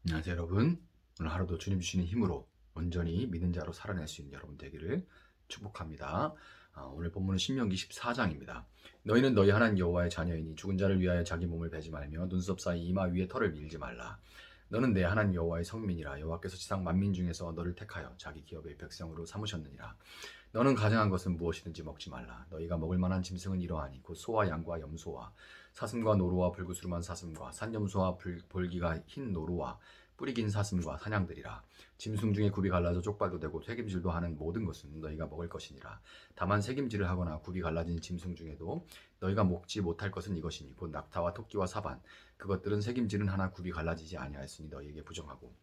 안녕하세요 여러분. 오늘 하루도 주님 주시는 힘으로 온전히 믿는 자로 살아낼 수 있는 여러분 되기를 축복합니다. 오늘 본문은 신명기 14장입니다. 너희는 너희 하나님 여호와의 자녀이니 죽은 자를 위하여 자기 몸을 베지 말며 눈썹 사이 이마 위에 털을 밀지 말라. 너는 내 하나님 여호와의 성민이라. 여호와께서 지상 만민 중에서 너를 택하여 자기 기업의 백성으로 삼으셨느니라. 너는 가증한 것은 무엇이든지 먹지 말라. 너희가 먹을 만한 짐승은 이러하니 곧 소와 양과 염소와 사슴과 노루와 불구스름한 사슴과 산염소와 볼기가 흰 노루와 뿌리 긴 사슴과 사냥들이라. 짐승 중에 굽이 갈라져 쪽발도 되고 새김질도 하는 모든 것은 너희가 먹을 것이니라. 다만 새김질을 하거나 굽이 갈라진 짐승 중에도 너희가 먹지 못할 것은 이것이니 곧 낙타와 토끼와 사반. 그것들은 새김질은 하나 굽이 갈라지지 아니하였으니 너희에게 부정하고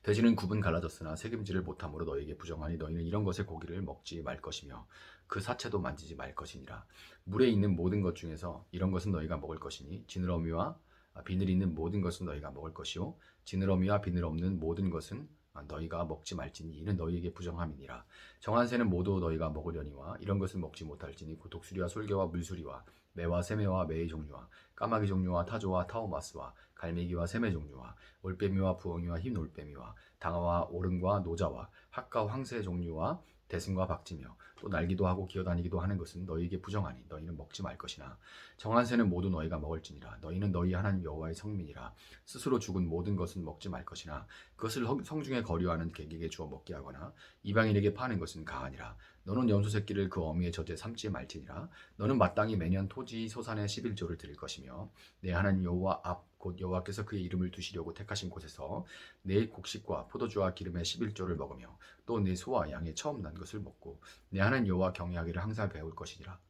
돼지는 굽은 갈라졌으나 새김질을 못함으로 너희에게 부정하니 너희는 이런 것의 고기를 먹지 말 것이며 그 사체도 만지지 말 것이니라. 물에 있는 모든 것 중에서 이런 것은 너희가 먹을 것이니 지느러미와 비늘 있는 모든 것은 너희가 먹을 것이요 지느러미와 비늘 없는 모든 것은 너희가 먹지 말지니 이는 너희에게 부정함이니라. 정한 새는 모두 너희가 먹으려니와 이런 것은 먹지 못할지니 곧 독수리와 솔개와 물수리와 매와 새매와 매의 종류와 까마귀 종류와 타조와 타오마스와 갈매기와 새매 종류와 올빼미와 부엉이와 흰 올빼미와 당아와 오름과 노자와 학과 황새 종류와 대승과 박지며 또 날기도 하고 기어다니기도 하는 것은 너희에게 부정하니 너희는 먹지 말 것이나 정한 새는 모두 너희가 먹을지니라. 너희는 너희 하나님 여호와의 성민이라. 스스로 죽은 모든 것은 먹지 말 것이나 그것을 성중에 거류하는 객에게 주어 먹게 하거나 이방인에게 파는 것은 가하니라. 너는 염소 새끼를 그 어미의 젖에 삼지 말지니라. 너는 마땅히 매년 토지 소산의 11조를 드릴 것이며 내 하나님 여호와 앞 곧 여호와께서 그의 이름을 두시려고 택하신 곳에서 내 곡식과 포도주와 기름의 11조를 먹으며 또 내 소와 양의 처음 난 것을 먹고 내 하나님 여호와 경외하기를 항상 배울 것이니라.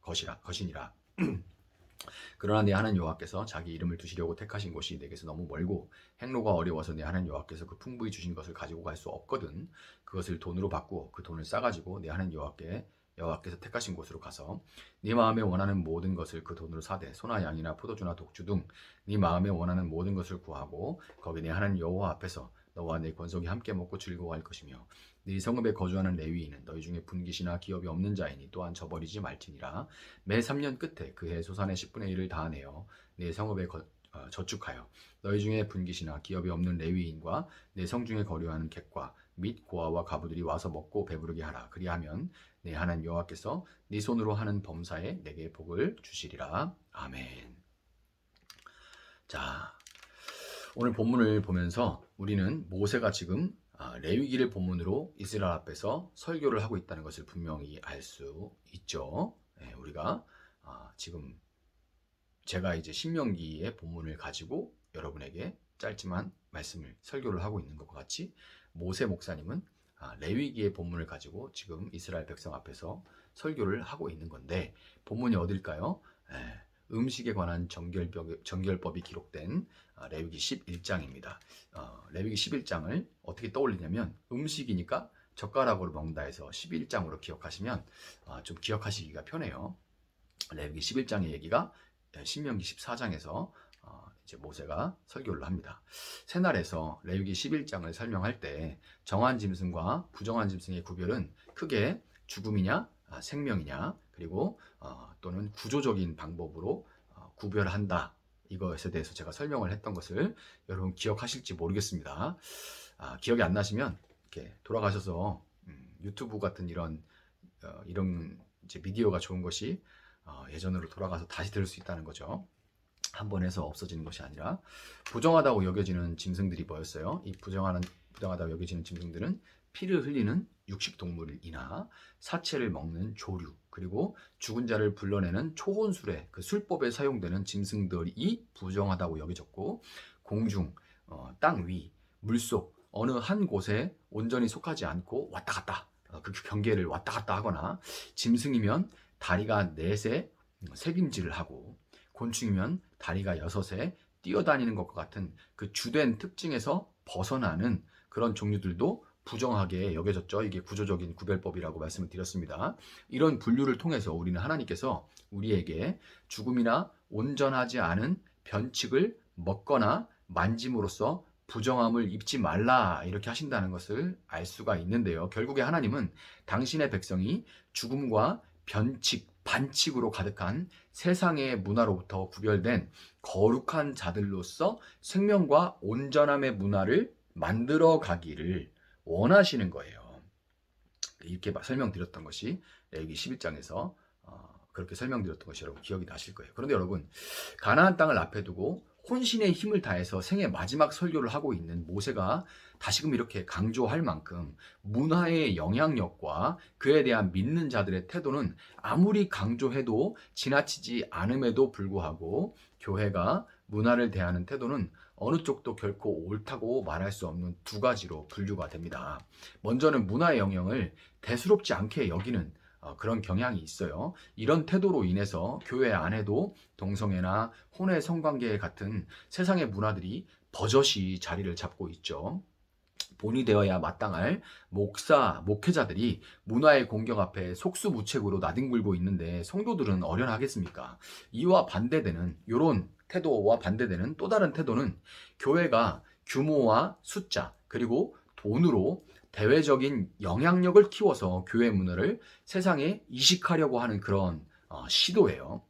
그러나 내 하나님 여호와께서 자기 이름을 두시려고 택하신 곳이 내게서 너무 멀고 행로가 어려워서 내 하나님 여호와께서 그 풍부히 주신 것을 가지고 갈 수 없거든. 그것을 돈으로 바꾸어 그 돈을 싸가지고 내 하나님 여호와께서 택하신 곳으로 가서 네 마음에 원하는 모든 것을 그 돈으로 사되 소나 양이나 포도주나 독주 등 네 마음에 원하는 모든 것을 구하고 거기 내 하나님 여호와 앞에서 너와 내 권속이 함께 먹고 즐거워할 것이며 네 성읍에 거주하는 레위인은 너희 중에 분깃이나 기업이 없는 자이니 또한 저버리지 말지니라. 매 3년 끝에 그해 소산의 10분의 1을 다 내어 내 성읍에 저축하여 너희 중에 분깃이나 기업이 없는 레위인과 내 성중에 거류하는 객과 및 고아와 가부들이 와서 먹고 배부르게 하라. 그리하면 내 하나님 여호와께서 네 손으로 하는 범사에 내게 복을 주시리라. 아멘. 자, 오늘 본문을 보면서 우리는 모세가 지금 레위기를 본문으로 이스라엘 앞에서 설교를 하고 있다는 것을 분명히 알 수 있죠. 네, 우리가 지금 제가 이제 신명기의 본문을 가지고 여러분에게 짧지만 말씀을 설교를 하고 있는 것과 같이 모세 목사님은 레위기의 본문을 가지고 지금 이스라엘 백성 앞에서 설교를 하고 있는 건데 본문이 어딜까요? 음식에 관한 정결법이 기록된 레위기 11장입니다. 레위기 11장을 어떻게 떠올리냐면 음식이니까 젓가락으로 먹는다 해서 11장으로 기억하시면 좀 기억하시기가 편해요. 레위기 11장의 얘기가 신명기 14장에서 이제 모세가 설교를 합니다. 새날에서 레위기 11장을 설명할 때 정한 짐승과 부정한 짐승의 구별은 크게 죽음이냐 생명이냐 그리고 또는 구조적인 방법으로 구별한다. 이것에 대해서 제가 설명을 했던 것을 여러분 기억하실지 모르겠습니다. 기억이 안 나시면 이렇게 돌아가셔서 유튜브 같은 이런 이제 미디어가 좋은 것이 예전으로 돌아가서 다시 들을 수 있다는 거죠. 한 번 해서 없어지는 것이 아니라 부정하다고 여겨지는 짐승들이 뭐였어요? 이 부정하다고 여겨지는 짐승들은 피를 흘리는 육식동물이나 사체를 먹는 조류 그리고 죽은 자를 불러내는 초혼술의 그 술법에 사용되는 짐승들이 부정하다고 여겨졌고 공중, 땅 위, 물속 어느 한 곳에 온전히 속하지 않고 왔다 갔다 그 경계를 왔다 갔다 하거나 짐승이면 다리가 넷에 새김질을 하고 곤충이면 다리가 6에 뛰어다니는 것과 같은 그 주된 특징에서 벗어나는 그런 종류들도 부정하게 여겨졌죠. 이게 구조적인 구별법이라고 말씀을 드렸습니다. 이런 분류를 통해서 우리는 하나님께서 우리에게 죽음이나 온전하지 않은 변칙을 먹거나 만짐으로써 부정함을 입지 말라 이렇게 하신다는 것을 알 수가 있는데요. 결국에 하나님은 당신의 백성이 죽음과 변칙, 반칙으로 가득한 세상의 문화로부터 구별된 거룩한 자들로서 생명과 온전함의 문화를 만들어 가기를 원하시는 거예요. 이렇게 설명드렸던 것이 레위기 11장에서 그렇게 설명드렸던 것이 여러분 기억이 나실 거예요. 그런데 여러분, 가나안 땅을 앞에 두고 혼신의 힘을 다해서 생애 마지막 설교를 하고 있는 모세가 다시금 이렇게 강조할 만큼 문화의 영향력과 그에 대한 믿는 자들의 태도는 아무리 강조해도 지나치지 않음에도 불구하고 교회가 문화를 대하는 태도는 어느 쪽도 결코 옳다고 말할 수 없는 두 가지로 분류가 됩니다. 먼저는 문화의 영향을 대수롭지 않게 여기는 그런 경향이 있어요. 이런 태도로 인해서 교회 안에도 동성애나 혼외 성관계 같은 세상의 문화들이 버젓이 자리를 잡고 있죠. 본이 되어야 마땅할 목사, 목회자들이 문화의 공격 앞에 속수무책으로 나뒹굴고 있는데 성도들은 어련하겠습니까? 이와 반대되는 이런 태도와 반대되는 또 다른 태도는 교회가 규모와 숫자 그리고 돈으로 대외적인 영향력을 키워서 교회 문화를 세상에 이식하려고 하는 그런 시도예요.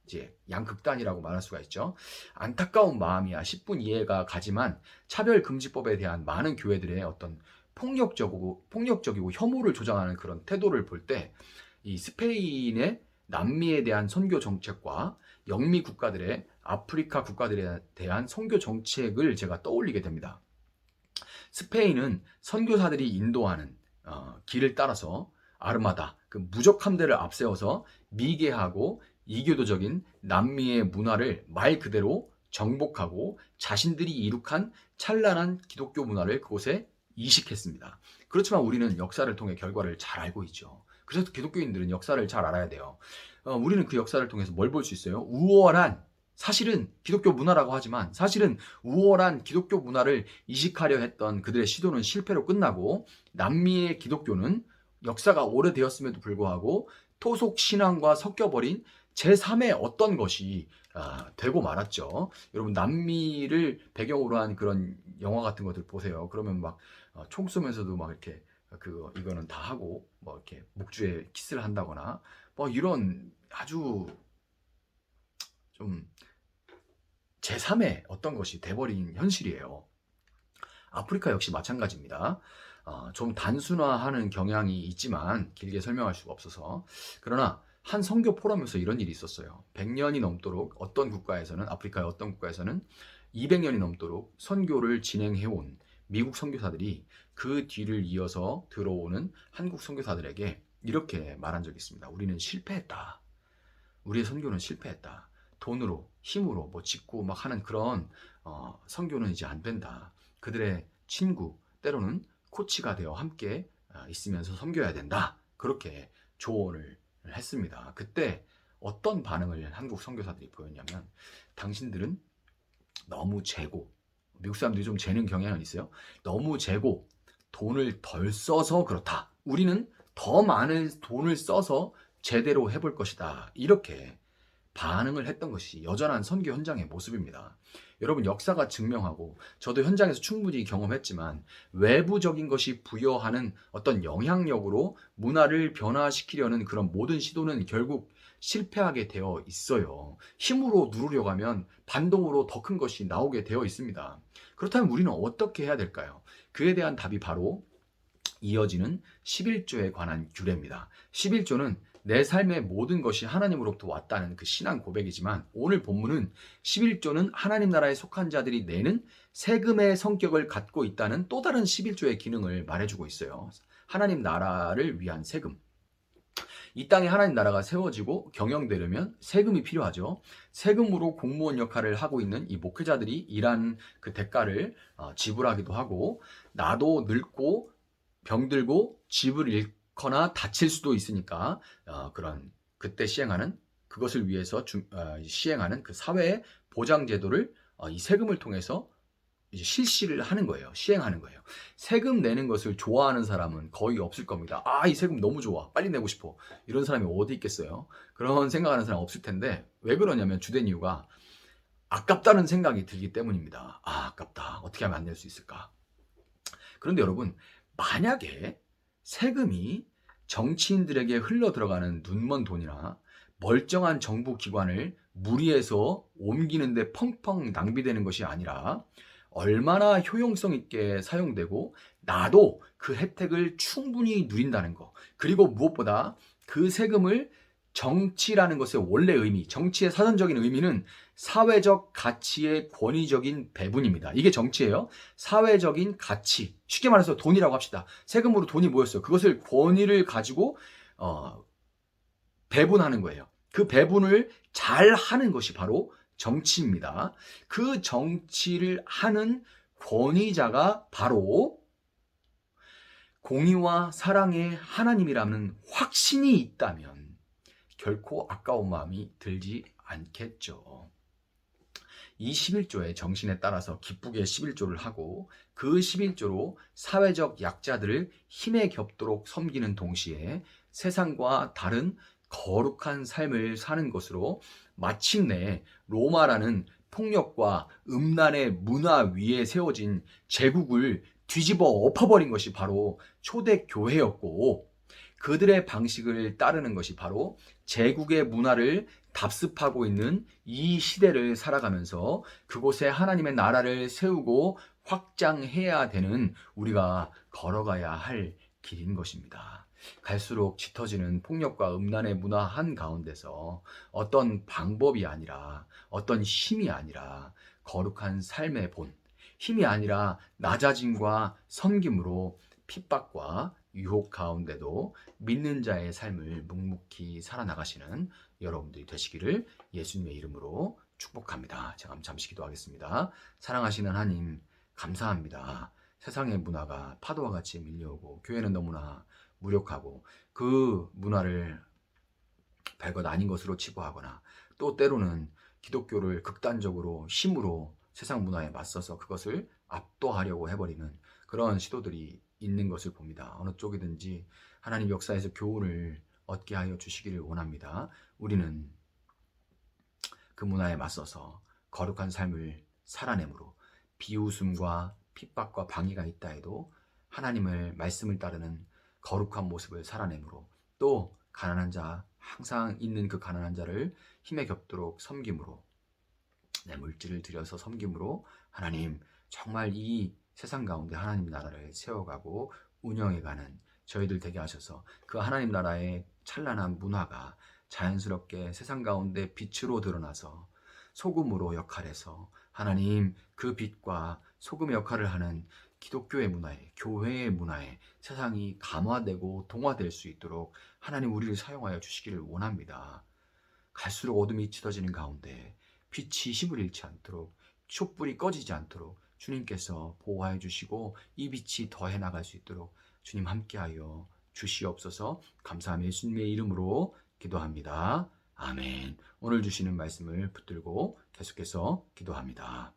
이제 양극단이라고 말할 수가 있죠. 안타까운 마음이야 10분 이해가 가지만 차별금지법에 대한 많은 교회들의 어떤 폭력적이고 혐오를 조장하는 그런 태도를 볼 때 이 스페인의 남미에 대한 선교 정책과 영미 국가들의 아프리카 국가들에 대한 선교 정책을 제가 떠올리게 됩니다. 스페인은 선교사들이 인도하는 길을 따라서 아르마다 그 무적 함대를 앞세워서 미개하고 이교도적인 남미의 문화를 말 그대로 정복하고 자신들이 이룩한 찬란한 기독교 문화를 그곳에 이식했습니다. 그렇지만 우리는 역사를 통해 결과를 잘 알고 있죠. 그래서 기독교인들은 역사를 잘 알아야 돼요. 우리는 그 역사를 통해서 뭘 볼 수 있어요? 우월한, 사실은 기독교 문화라고 하지만 사실은 우월한 기독교 문화를 이식하려 했던 그들의 시도는 실패로 끝나고 남미의 기독교는 역사가 오래되었음에도 불구하고 토속 신앙과 섞여버린 제3의 어떤 것이 되고 말았죠. 여러분, 남미를 배경으로 한 그런 영화 같은 것들 보세요. 그러면 막 총 쏘면서도 막 이렇게 이거는 다 하고 뭐 이렇게 목주에 키스를 한다거나 뭐 이런 아주 좀 제3의 어떤 것이 돼버린 현실이에요. 아프리카 역시 마찬가지입니다. 좀 단순화하는 경향이 있지만 길게 설명할 수가 없어서. 그러나 한 선교 포럼에서 이런 일이 있었어요. 100년이 넘도록 어떤 국가에서는, 아프리카의 어떤 국가에서는 200년이 넘도록 선교를 진행해온 미국 선교사들이 그 뒤를 이어서 들어오는 한국 선교사들에게 이렇게 말한 적이 있습니다. 우리는 실패했다. 우리의 선교는 실패했다. 돈으로, 힘으로 뭐 짓고 막 하는 그런 선교는 이제 안 된다. 그들의 친구, 때로는 코치가 되어 함께 있으면서 섬겨야 된다. 그렇게 조언을 했습니다. 그때 어떤 반응을 한국 선교사들이 보였냐면, 당신들은 너무 재고, 미국 사람들이 좀 재는 경향은 있어요. 너무 재고 돈을 덜 써서 그렇다. 우리는 더 많은 돈을 써서 제대로 해볼 것이다. 이렇게 반응을 했던 것이 여전한 선교 현장의 모습입니다. 여러분, 역사가 증명하고 저도 현장에서 충분히 경험했지만 외부적인 것이 부여하는 어떤 영향력으로 문화를 변화시키려는 그런 모든 시도는 결국 실패하게 되어 있어요. 힘으로 누르려고 하면 반동으로 더 큰 것이 나오게 되어 있습니다. 그렇다면 우리는 어떻게 해야 될까요? 그에 대한 답이 바로 이어지는 11조에 관한 규례입니다. 11조는 내 삶의 모든 것이 하나님으로부터 왔다는 그 신앙 고백이지만, 오늘 본문은 11조는 하나님 나라에 속한 자들이 내는 세금의 성격을 갖고 있다는 또 다른 11조의 기능을 말해주고 있어요. 하나님 나라를 위한 세금. 이 땅에 하나님 나라가 세워지고 경영되려면 세금이 필요하죠. 세금으로 공무원 역할을 하고 있는 이 목회자들이 일하는 그 대가를 지불하기도 하고, 나도 늙고 병들고 집을 잃거나 다칠 수도 있으니까 그런 그때 시행하는, 그것을 위해서 시행하는 그 사회 보장 제도를 이 세금을 통해서 이제 실시를 하는 거예요. 시행하는 거예요. 세금 내는 것을 좋아하는 사람은 거의 없을 겁니다. 이 세금 너무 좋아. 빨리 내고 싶어. 이런 사람이 어디 있겠어요? 그런 생각하는 사람 없을 텐데, 왜 그러냐면 주된 이유가 아깝다는 생각이 들기 때문입니다. 아깝다. 어떻게 하면 안 낼 수 있을까? 그런데 여러분, 만약에 세금이 정치인들에게 흘러 들어가는 눈먼 돈이나 멀쩡한 정부 기관을 무리해서 옮기는데 펑펑 낭비되는 것이 아니라 얼마나 효용성 있게 사용되고 나도 그 혜택을 충분히 누린다는 거. 그리고 무엇보다 그 세금을 정치라는 것의 원래 의미, 정치의 사전적인 의미는 사회적 가치의 권위적인 배분입니다. 이게 정치예요. 사회적인 가치. 쉽게 말해서 돈이라고 합시다. 세금으로 돈이 모였어요. 그것을 권위를 가지고 배분하는 거예요. 그 배분을 잘 하는 것이 바로 정치입니다. 그 정치를 하는 권위자가 바로 공의와 사랑의 하나님이라는 확신이 있다면 결코 아까운 마음이 들지 않겠죠. 이 11조의 정신에 따라서 기쁘게 11조를 하고 그 11조로 사회적 약자들을 힘에 겹도록 섬기는 동시에 세상과 다른 거룩한 삶을 사는 것으로 마침내 로마라는 폭력과 음란의 문화 위에 세워진 제국을 뒤집어 엎어버린 것이 바로 초대교회였고 그들의 방식을 따르는 것이 바로 제국의 문화를 답습하고 있는 이 시대를 살아가면서 그곳에 하나님의 나라를 세우고 확장해야 되는 우리가 걸어가야 할 길인 것입니다. 갈수록 짙어지는 폭력과 음란의 문화 한가운데서 어떤 방법이 아니라 어떤 힘이 아니라 거룩한 삶의 본, 힘이 아니라 낮아짐과 섬김으로 핍박과 유혹 가운데도 믿는 자의 삶을 묵묵히 살아나가시는 여러분들이 되시기를 예수님의 이름으로 축복합니다. 제가 잠시 기도하겠습니다. 사랑하시는 하나님 감사합니다. 세상의 문화가 파도와 같이 밀려오고 교회는 너무나 무력하고 그 문화를 별것 아닌 것으로 치부하거나 또 때로는 기독교를 극단적으로 힘으로 세상 문화에 맞서서 그것을 압도하려고 해버리는 그런 시도들이 있는 것을 봅니다. 어느 쪽이든지 하나님 역사에서 교훈을 얻게 하여 주시기를 원합니다. 우리는 그 문화에 맞서서 거룩한 삶을 살아내므로 비웃음과 핍박과 방해가 있다 해도 하나님을 말씀을 따르는 거룩한 모습을 살아내므로 또 가난한 자 항상 있는 그 가난한 자를 힘에 겹도록 섬김으로 내 물질을 들여서 섬김으로 하나님 정말 이 세상 가운데 하나님 나라를 세워가고 운영해가는 저희들 되게 하셔서 그 하나님 나라의 찬란한 문화가 자연스럽게 세상 가운데 빛으로 드러나서 소금으로 역할해서 하나님 그 빛과 소금의 역할을 하는 기독교의 문화에 교회의 문화에 세상이 감화되고 동화될 수 있도록 하나님 우리를 사용하여 주시기를 원합니다. 갈수록 어둠이 짙어지는 가운데 빛이 힘을 잃지 않도록 촛불이 꺼지지 않도록 주님께서 보호하여 주시고 이 빛이 더해 나갈 수 있도록 주님 함께하여 주시옵소서. 감사하며 예수님의 이름으로 기도합니다. 아멘. 오늘 주시는 말씀을 붙들고 계속해서 기도합니다.